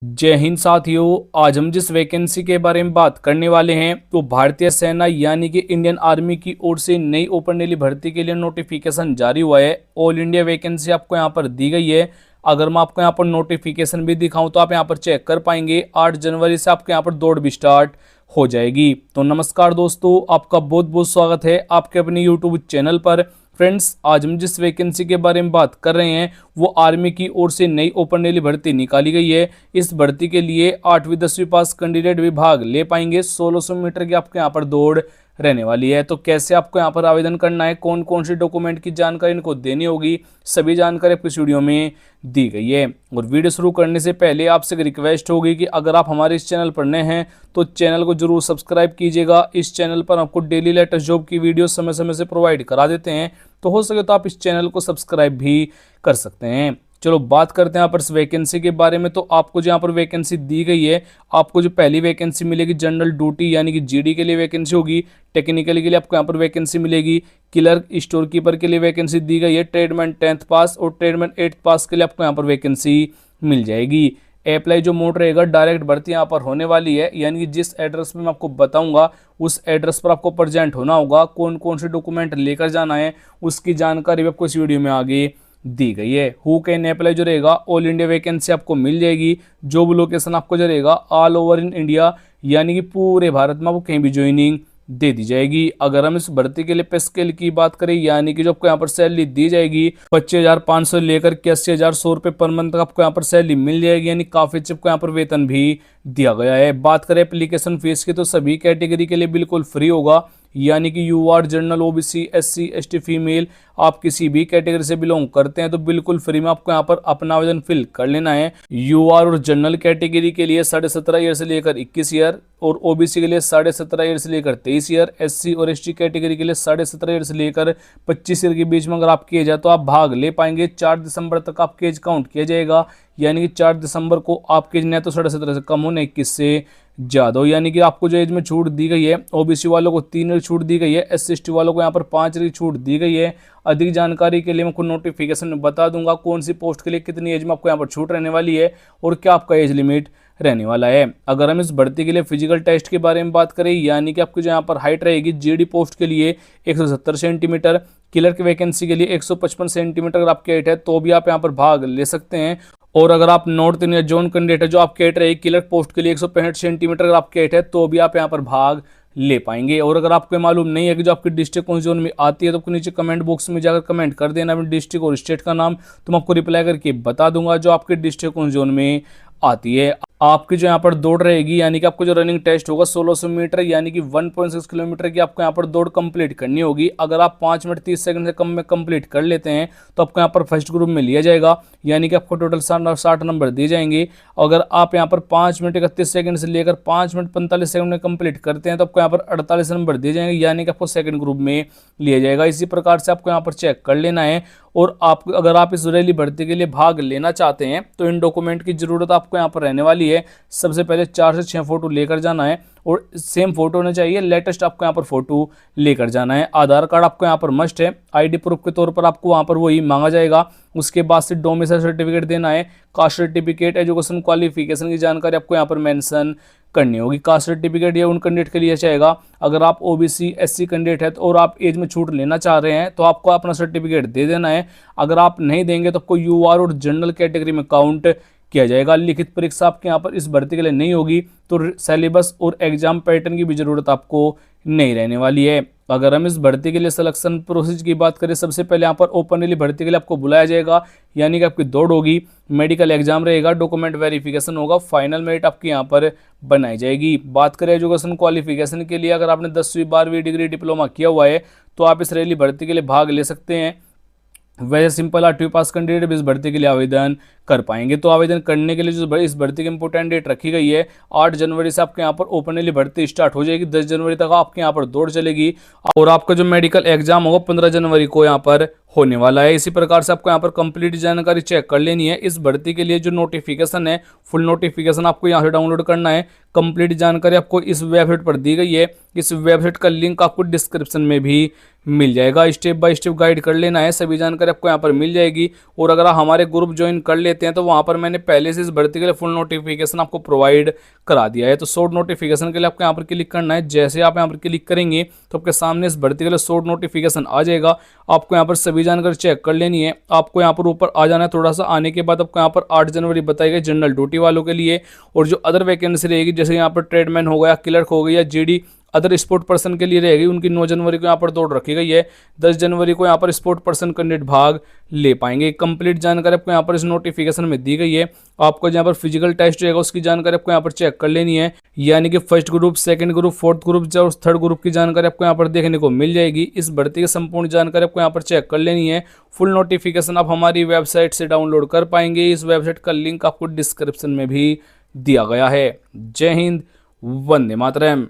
जय हिंद साथियों। आज हम जिस वैकेंसी के बारे में बात करने वाले हैं तो भारतीय सेना यानी कि इंडियन आर्मी की ओर से नई ओपन डेली भर्ती के लिए नोटिफिकेशन जारी हुआ है। ऑल इंडिया वैकेंसी आपको यहां पर दी गई है। अगर मैं आपको यहां पर नोटिफिकेशन भी दिखाऊं तो आप यहां पर चेक कर पाएंगे। 8 जनवरी से आपके यहां पर दौड़ भी स्टार्ट हो जाएगी। तो नमस्कार दोस्तों, आपका बहुत बहुत स्वागत है आपके अपने यूट्यूब चैनल पर। फ्रेंड्स, आज हम जिस वैकेंसी के बारे में बात कर रहे हैं वो आर्मी की ओर से नई ओपन डेली भर्ती निकाली गई है। इस भर्ती के लिए 8वीं 10वीं पास कैंडिडेट भी भाग ले पाएंगे। 1600 मीटर की आपके यहाँ पर दौड़ रहने वाली है। तो कैसे आपको यहाँ पर आवेदन करना है, कौन कौन से डॉक्यूमेंट की जानकारी इनको देनी होगी, सभी जानकारी आपको इस वीडियो में दी गई है। और वीडियो शुरू करने से पहले आपसे एक रिक्वेस्ट होगी कि अगर आप हमारे इस चैनल पर नए हैं तो चैनल को जरूर सब्सक्राइब कीजिएगा। इस चैनल पर आपको डेली लेटेस्ट जॉब की वीडियो समय समय से प्रोवाइड करा देते हैं, तो हो सके तो आप इस चैनल को सब्सक्राइब भी कर सकते हैं। चलो बात करते हैं यहाँ पर इस वैकेंसी के बारे में। तो आपको जो यहाँ पर वैकेंसी दी गई है, आपको जो पहली वैकेंसी मिलेगी जनरल ड्यूटी यानी कि जीडी के लिए वैकेंसी होगी। टेक्निकल के लिए आपको यहाँ पर वैकेंसी मिलेगी। क्लर्क स्टोर कीपर के लिए वैकेंसी दी गई है। ट्रेडमैन 10th पास और ट्रेडमैन 8th पास के लिए आपको यहाँ पर वैकेंसी मिल जाएगी। अप्लाई जो मोड रहेगा, डायरेक्ट भर्ती यहाँ पर होने वाली है, यानी कि जिस एड्रेस पे मैं आपको बताऊंगा उस एड्रेस पर आपको प्रेजेंट होना होगा। कौन कौन से डॉक्यूमेंट लेकर जाना है उसकी जानकारी आपको इस वीडियो में आगे दी गई है। हु कैन अप्लाई जो रहेगा, ऑल इंडिया वैकेंसी आपको मिल जाएगी। जॉब लोकेशन आपको जो रहेगा ऑल ओवर इन इंडिया, यानी कि पूरे भारत में आपको कहीं भी ज्वाइनिंग दे दी जाएगी। अगर हम इस भर्ती के लिए पे स्केल की बात करें, यानी कि जो आपको यहाँ पर सैलरी दी जाएगी 25,500 लेकर 81,100 रुपये पर मंथ आपको यहाँ पर सैलरी मिल जाएगी, यानी काफी अच्छे आपको यहाँ पर वेतन भी दिया गया है। बात करें एप्लीकेशन फीस की तो सभी कैटेगरी के लिए बिल्कुल फ्री होगा, यानी कि U R general, OBC, SC, ST, female, आप किसी भी कैटेगरी से बिलोंग करते हैं तो बिल्कुल फ्री में आपको यहाँ पर अपना आवेदन फिल कर लेना है। यू आर और जनरल कैटेगरी के लिए 17.5 ईयर से लेकर 21 ईयर और ओबीसी के लिए 17.5 ईयर से लेकर 23 ईयर, एससी और एसटी कैटेगरी के लिए 17.5 ईयर से लेकर 25 ईयर के बीच में अगर आपकी एज है तो आप भाग ले पाएंगे। 4 दिसंबर तक आपकी एज काउंट किया जाएगा, यानी कि 4 दिसंबर को आपकी एज न तो 17.5 से कम हो, न 21 से ज्यादा हो। यानी कि आपको जो एज में छूट दी गई है, ओबीसी वालों को 3 ईयर छूट दी गई है, एससी एसटी वालों को यहाँ पर 5 ईयर की छूट दी गई है। अधिक जानकारी के लिए मैं आपको नोटिफिकेशन में बता दूंगा कौन सी पोस्ट के लिए कितनी एज में आपको यहाँ पर छूट रहने वाली है और क्या आपका एज लिमिट रहने वाला है। अगर हम इस भर्ती के लिए फिजिकल टेस्ट के बारे में बात करें, यानी कि आपकी जो यहाँ पर हाइट रहेगी जीडी पोस्ट के लिए 170 सेंटीमीटर, क्लर्क वैकेंसी के लिए 155 सेंटीमीटर अगर आपकी हाइट है तो भी आप यहाँ पर भाग ले सकते हैं। और अगर आप नॉर्थ इंडिया जोन कैंडिडेट है, जो आपकी हाइट रहेगी क्लर्क पोस्ट के लिए 165 सेंटीमीटर अगर आपकी हाइट है तो भी आप यहाँ पर भाग ले पाएंगे। और अगर आपको मालूम नहीं है कि जो आपकी डिस्ट्रिक्ट कौन जोन में आती है तो आपको नीचे कमेंट बॉक्स में जाकर कमेंट कर देना अपने डिस्ट्रिक्ट और स्टेट का नाम, तो मैं आपको रिप्लाई करके बता दूंगा जो आपके डिस्ट्रिक्ट कौन जोन में आती है। आपकी जो यहाँ पर दौड़ रहेगी, यानी कि आपको जो रनिंग टेस्ट होगा 1600 मीटर यानी कि 1.6 किलोमीटर की आपको यहाँ पर दौड़ कंप्लीट करनी होगी। अगर आप 5 मिनट 30 सेकंड से कम में कंप्लीट कर लेते हैं तो आपको यहाँ पर फर्स्ट ग्रुप में लिया जाएगा, यानी कि आपको टोटल 60 नंबर दिए जाएंगे। अगर आप यहाँ पर 5 मिनट 31 सेकंड से लेकर 5 मिनट 45 सेकंड में कंप्लीट करते हैं तो आपको यहाँ पर 48 नंबर दिए जाएंगे, यानी कि आपको सेकंड ग्रुप में लिया जाएगा। इसी प्रकार से आपको यहाँ पर चेक कर लेना है। और आप अगर आप इस रैली भर्ती के लिए भाग लेना चाहते हैं तो इन डॉक्यूमेंट की जरूरत आपको यहाँ पर रहने वाली है। सबसे पहले 4 से 6 फोटो लेकर जाना है और सेम फोटो होने चाहिए, लेटेस्ट आपको यहाँ पर फोटो लेकर जाना है। आधार कार्ड आपको यहाँ पर मस्ट है, आईडी प्रूफ के तौर पर आपको वहाँ पर वही मांगा जाएगा। उसके बाद से डोमिसाइल सर्टिफिकेट देना है, कास्ट सर्टिफिकेट, एजुकेशन क्वालिफिकेशन की जानकारी आपको यहाँ पर मेंशन करनी होगी। कास्ट सर्टिफिकेट ये उन कैंडिडेट के लिए चाहिएगा अगर आप ओबीसी एससी कैंडिडेट है तो और आप एज में छूट लेना चाह रहे हैं तो आपको अपना सर्टिफिकेट दे देना है। अगर आप नहीं देंगे तो आपको यूआर और जनरल कैटेगरी में काउंट किया जाएगा। लिखित परीक्षा आपके यहाँ पर इस भर्ती के लिए नहीं होगी तो सिलेबस और एग्जाम पैटर्न की भी जरूरत आपको नहीं रहने वाली है। अगर हम इस भर्ती के लिए सिलेक्शन प्रोसेस की बात करें, सबसे पहले यहाँ पर ओपन डेली भर्ती के लिए आपको बुलाया जाएगा, यानी कि आपकी दौड़ होगी, मेडिकल एग्जाम रहेगा, डॉक्यूमेंट वेरिफिकेशन होगा, फाइनल मेरिट आपकी यहाँ पर बनाई जाएगी। बात करें एजुकेशन क्वालिफिकेशन के लिए, अगर आपने 10वीं 12वीं डिग्री डिप्लोमा किया हुआ है तो आप इस रैली भर्ती के लिए भाग ले सकते हैं। वैसे सिंपल 8वीं पास कैंडिडेट भी इस भर्ती के लिए आवेदन कर पाएंगे। तो आवेदन करने के लिए जो इस भर्ती की इंपोर्टेंट डेट रखी गई है 8 जनवरी से आपके यहाँ पर ओपन डेली भर्ती स्टार्ट हो जाएगी। 10 जनवरी तक आपके यहाँ पर दौड़ चलेगी और आपका जो मेडिकल एग्जाम होगा 15 जनवरी को यहाँ पर होने वाला है। इसी प्रकार से आपको यहाँ पर कंप्लीट जानकारी चेक कर लेनी है। इस भर्ती के लिए जो नोटिफिकेशन है, फुल नोटिफिकेशन आपको यहाँ से डाउनलोड करना है। कंप्लीट जानकारी आपको इस वेबसाइट पर दी गई है, इस वेबसाइट का लिंक आपको डिस्क्रिप्शन में भी मिल जाएगा। स्टेप बाय स्टेप गाइड कर लेना है, सभी जानकारी आपको यहाँ पर मिल जाएगी। और अगर आप हमारे ग्रुप ज्वाइन कर लेते लेते हैं तो वहाँ पर मैंने पहले से इस भर्ती के लिए फुल नोटिफिकेशन आपको प्रोवाइड करा दिया है। तो शॉर्ट नोटिफिकेशन के लिए आपको यहाँ पर क्लिक करना है। जैसे आप यहाँ पर क्लिक करेंगे तो आपके सामने इस भर्ती के लिए शॉर्ट नोटिफिकेशन आ जाएगा। आपको यहाँ पर सभी जानकारी चेक कर लेनी है। आपको यहाँ पर ऊपर आ जाना है, थोड़ा सा आने के बाद आपको यहाँ पर 8 जनवरी बताई गई जनरल ड्यूटी वालों के लिए। और जो अदर वैकेंसी रहेगी जैसे यहाँ पर ट्रेडमैन हो गया, क्लर्क हो गई या जीडी अदर स्पोर्ट पर्सन के लिए रहेगी, उनकी 9 जनवरी को यहाँ पर दौड़ रखी गई है। 10 जनवरी को यहाँ पर स्पोर्ट पर्सन कैंडिडेट भाग ले पाएंगे। कंप्लीट जानकारी आपको यहाँ पर इस नोटिफिकेशन में दी गई है। आपको यहाँ पर फिजिकल टेस्ट रहेगा, उसकी जानकारी आपको यहाँ पर चेक कर लेनी है। यानी कि first group, second group, fourth group और थर्ड ग्रुप की जानकारी आपको यहाँ पर देखने को मिल जाएगी। इस भर्ती की संपूर्ण जानकारी आपको यहाँ पर चेक कर लेनी है। फुल नोटिफिकेशन आप हमारी वेबसाइट से डाउनलोड कर पाएंगे। इस वेबसाइट का लिंक आपको डिस्क्रिप्शन में भी दिया गया है। जय हिंद, वंदे मातरम।